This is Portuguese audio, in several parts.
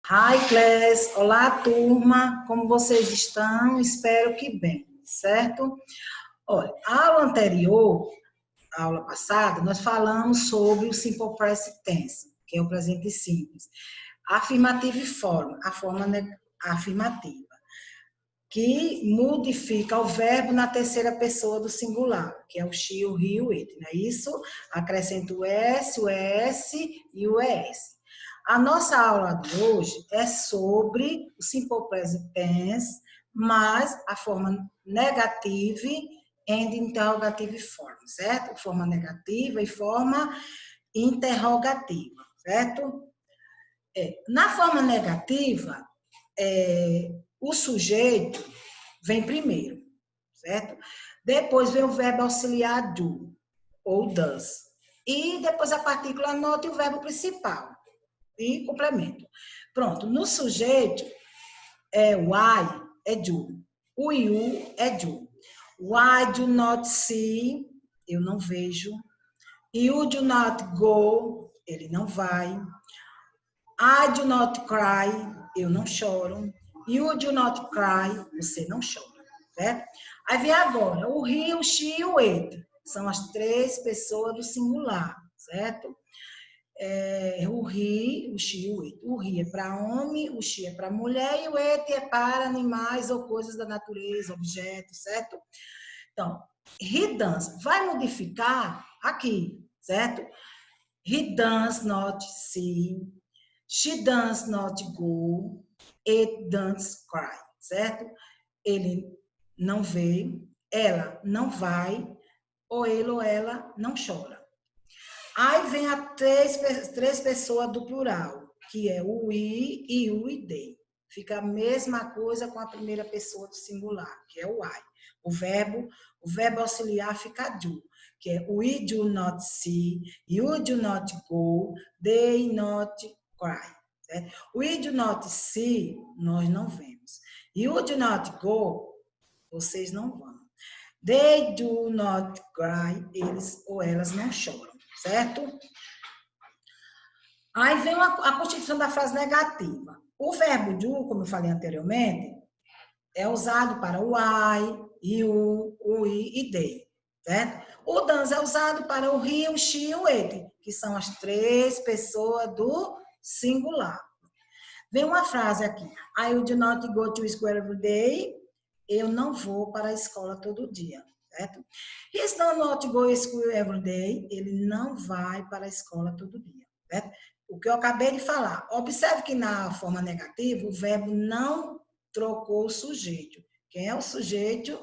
Hi, class! Olá, turma! Como vocês estão? Espero que bem, certo? Olha, a aula anterior, a aula passada, nós falamos sobre o Simple Present Tense, que é o presente simples. Afirmativa e forma, a forma afirmativa, que modifica o verbo na terceira pessoa do singular, que é o she, o he e o it, não é isso? Acrescenta o s, o es e o es. A nossa aula de hoje é sobre o simple present tense, mas a forma negative and interrogative form, certo? Forma negativa e forma interrogativa, certo? Na forma negativa, o sujeito vem primeiro, certo? Depois vem o verbo auxiliar do, ou does. E depois a partícula not e o verbo principal. E complemento. Pronto, no sujeito, why é do. O you é do. Why do not see? Eu não vejo. You do not go? Ele não vai. I do not cry, eu não choro. You do not cry, você não chora, certo? Aí vem agora, o he, o she e o it. São as três pessoas do singular, certo? O he, o she e o it. O he é para homem, o she é para mulher e o it é para animais ou coisas da natureza, objetos, certo? Então, he does vai modificar aqui, certo? He does not see. She does not go, it does cry, certo? Ele não vê, ela não vai, ou ele ou ela não chora. Aí vem a três pessoas do plural, que é o we e o e they. Fica a mesma coisa com a primeira pessoa do singular, que é o I. O verbo auxiliar fica do, que é we do not see, you do not go, they not cry. Certo? We do not see, nós não vemos. You do not go, vocês não vão. They do not cry, eles ou elas não choram, certo? Aí vem a constituição da frase negativa. O verbo do, como eu falei anteriormente, é usado para o I, you, o I e they, certo? O does é usado para o he, o she e o it, que são as três pessoas do singular. Vem uma frase aqui. I do not go to school every day. Eu não vou para a escola todo dia, certo? He does not go to school every day. Ele não vai para a escola todo dia, certo? O que eu acabei de falar. Observe que na forma negativa, o verbo não trocou o sujeito. Quem é o sujeito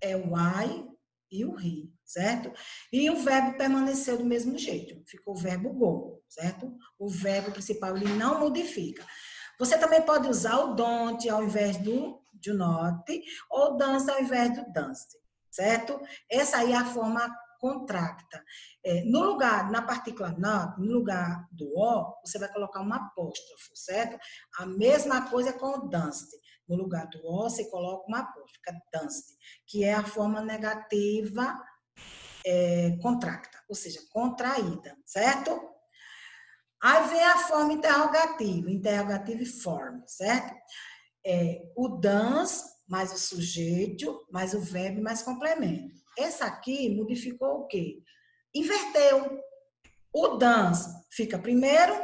é o I e o he, certo? E o verbo permaneceu do mesmo jeito. Ficou o verbo go, certo? O verbo principal ele não modifica. Você também pode usar o don't ao invés do not, ou dance ao invés do dance, certo? Essa aí é a forma contracta. No lugar, na partícula not, no lugar do o, você vai colocar um apóstrofo, certo? A mesma coisa com o danced. No lugar do o, você coloca uma apóstrofo, fica danced, que é a forma negativa contracta, ou seja, contraída, certo? Aí vem a forma interrogativa e forma, certo? O dance, mais o sujeito, mais o verbo, mais complemento. Essa aqui modificou o quê? Inverteu. O dance fica primeiro,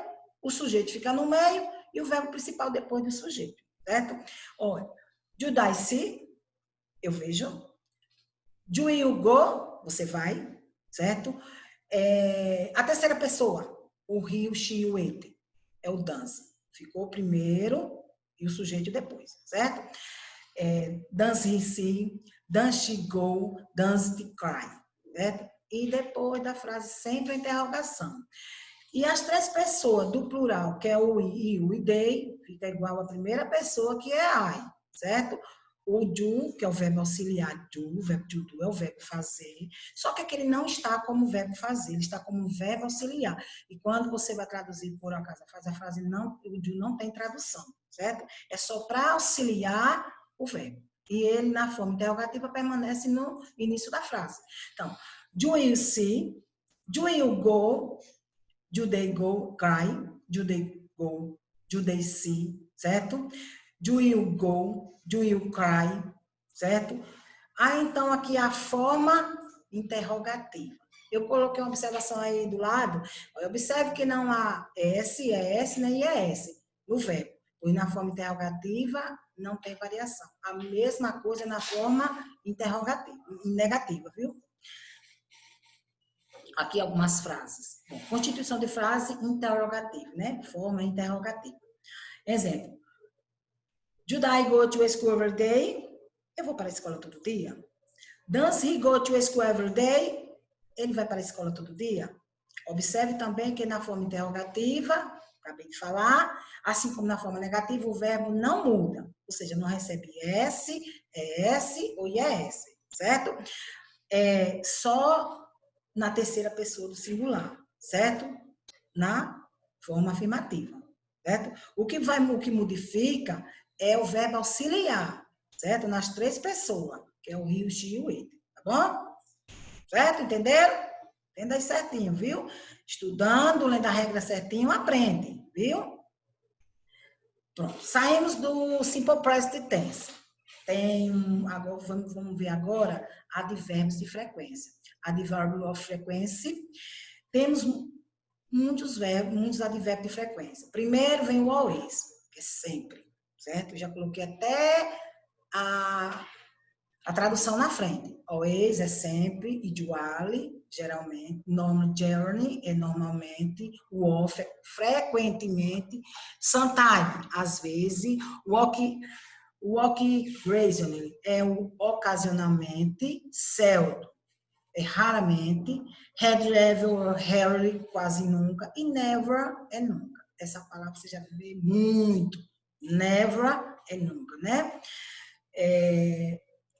o sujeito fica no meio e o verbo principal depois do sujeito, certo? Olha, do I see? Eu vejo. Do you go? Você vai, certo? A terceira pessoa, o he, o she e o it, é o dance. Ficou primeiro e o sujeito depois, certo? Does he see, does she go, does he cry, certo? E depois da frase sempre a interrogação. E as três pessoas do plural, que é o I e o they, fica igual à primeira pessoa, que é I, certo? O do, que é o verbo auxiliar do, o verbo to do é o verbo fazer, só que aqui ele não está como verbo fazer, ele está como verbo auxiliar. E quando você vai traduzir por acaso a frase não, o do não tem tradução, certo? É só para auxiliar o verbo. E ele, na forma interrogativa, permanece no início da frase. Então, do you see? Do you go? Do they go cry? Do they go? do they see, certo? Do you go, do you cry, certo? Então, aqui a forma interrogativa. Eu coloquei uma observação aí do lado. Observe que não há S, nem IS no verbo. Pois na forma interrogativa não tem variação. A mesma coisa na forma interrogativa, negativa, viu? Aqui algumas frases. Bom, constituição de frase interrogativa, né? Forma interrogativa. Exemplo. Do I go to school every day? Eu vou para a escola todo dia. Does he go to school every day? Ele vai para a escola todo dia. Observe também que na forma interrogativa, acabei de falar, assim como na forma negativa, o verbo não muda. Ou seja, não recebe S, ES ou IES, certo? Só na terceira pessoa do singular, certo? Na forma afirmativa, certo? O que modifica é o verbo auxiliar, certo? Nas três pessoas, que é o he, o she e o it, tá bom? Certo? Entenderam? Entenda aí certinho, viu? Estudando, lendo a regra certinho, aprende, viu? Pronto. Saímos do Simple Present Tense. Agora, vamos ver agora advérbios de frequência. Adverb of frequency. Temos muitos advérbios de frequência. Primeiro vem o always, que é sempre, certo? Eu já coloquei até a tradução na frente. Always é sempre, usually, geralmente, normal, journey é normalmente, off é frequentemente, sometimes, às vezes, walk occasionally é o ocasionalmente, seldom é raramente, rarely, quase nunca, e never é nunca. Essa palavra você já vê muito. Never é nunca, né?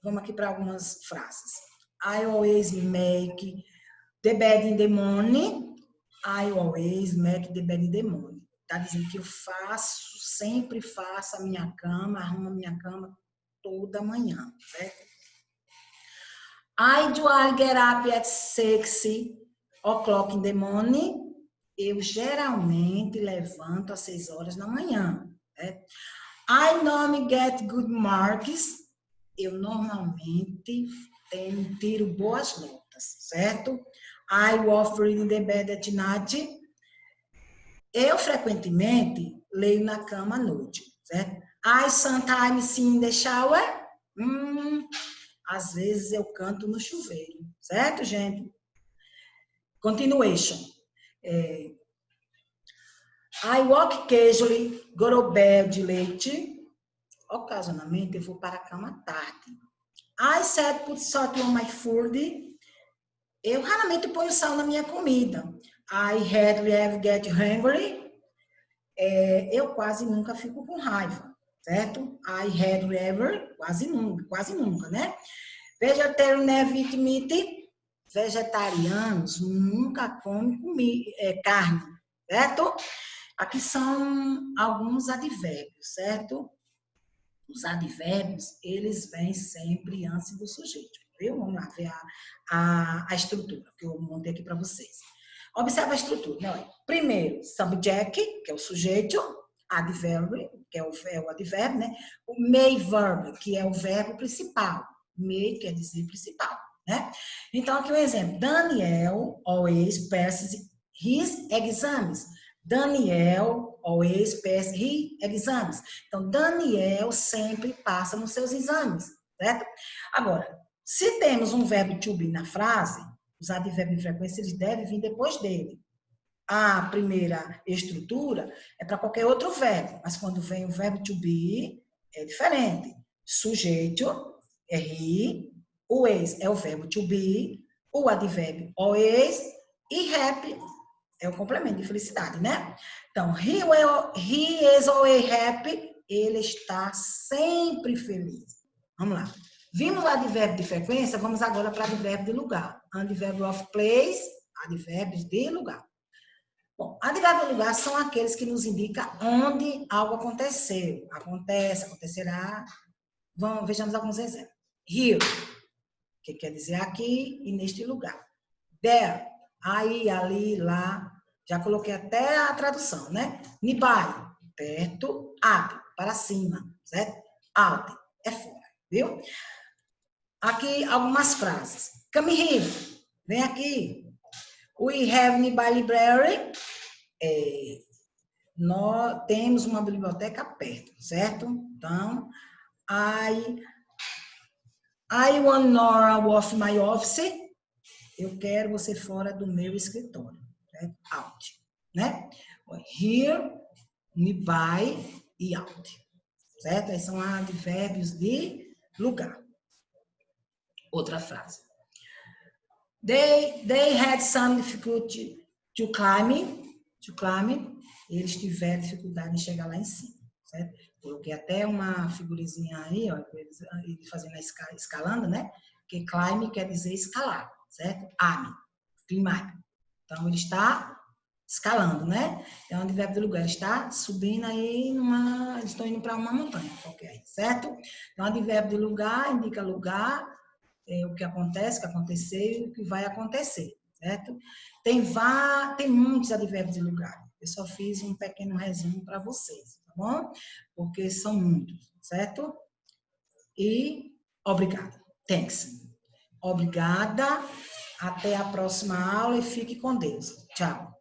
Vamos aqui para algumas frases. I always make the bed in the morning. I always make the bed in the morning. Está dizendo que eu sempre faço a minha cama, arrumo a minha cama toda manhã, certo? I do get up at 6 o'clock in the morning. Eu geralmente levanto às 6 horas da manhã, certo? I normally get good marks. Eu normalmente tiro boas notas, certo? I was reading the bed at night. Eu frequentemente leio na cama à noite, certo? I sometimes sing in the shower. Às vezes eu canto no chuveiro, certo, gente? Continuation. I walk casually, go to bed late. Ocasionalmente eu vou para a cama tarde. I said put salt on my food. Eu raramente ponho sal na minha comida. I hardly ever get hungry. Eu quase nunca fico com raiva, certo? I hardly ever, quase nunca, né? Vegetarian never eat meat. Vegetarianos nunca comem carne, certo? Aqui são alguns advérbios, certo? Os advérbios, eles vêm sempre antes do sujeito, viu? Vamos lá ver a estrutura que eu montei aqui para vocês. Observa a estrutura, né? Primeiro, subject, que é o sujeito, adverb, que é o advérbio, né? O main verb, que é o verbo principal. Main quer dizer principal, né? Então, aqui um exemplo. Daniel always passes his exams. Daniel always passes his exams. Então, Daniel sempre passa nos seus exames, certo? Agora, se temos um verbo to be na frase, os advérbios de frequência, eles devem vir depois dele. A primeira estrutura é para qualquer outro verbo, mas quando vem o verbo to be, é diferente. Sujeito é he, o is é o verbo to be, o advérbio always e happy é o complemento de felicidade, né? Então, he is always happy, ele está sempre feliz. Vamos lá. Vimos o advérbio de frequência, vamos agora para o advérbio de lugar. Advérbio of place, advérbios de lugar. Bom, advérbios de lugar são aqueles que nos indicam onde algo aconteceu. Acontece, acontecerá. Vejamos alguns exemplos. Here, que quer dizer aqui e neste lugar. There, aí, ali, lá. Já coloquei até a tradução, né? Nearby, perto, up, para cima, certo? Out, é fora, viu? Aqui algumas frases. Come here, vem aqui. We have nearby library. Nós temos uma biblioteca perto, certo? Então, I want Nora off my office. Eu quero você fora do meu escritório. Certo? Out, né? Here, nearby e out. Certo? Esses são advérbios de lugar. Outra frase. They had some difficulty to climb. Eles tiveram dificuldade em chegar lá em cima, certo? Coloquei até uma figurinha aí, ó, eles fazendo escalando, né? Porque climb quer dizer escalar, certo? Climb. Então, ele está escalando, né? É um advérbio do lugar. Ele está subindo aí eles estão indo para uma montanha qualquer, certo? Então, advérbio de lugar indica lugar, o que acontece, o que aconteceu e o que vai acontecer, certo? Tem muitos advérbios de lugar. Eu só fiz um pequeno resumo para vocês, tá bom? Porque são muitos, certo? E obrigada. Thanks. Obrigada. Até a próxima aula e fique com Deus. Tchau.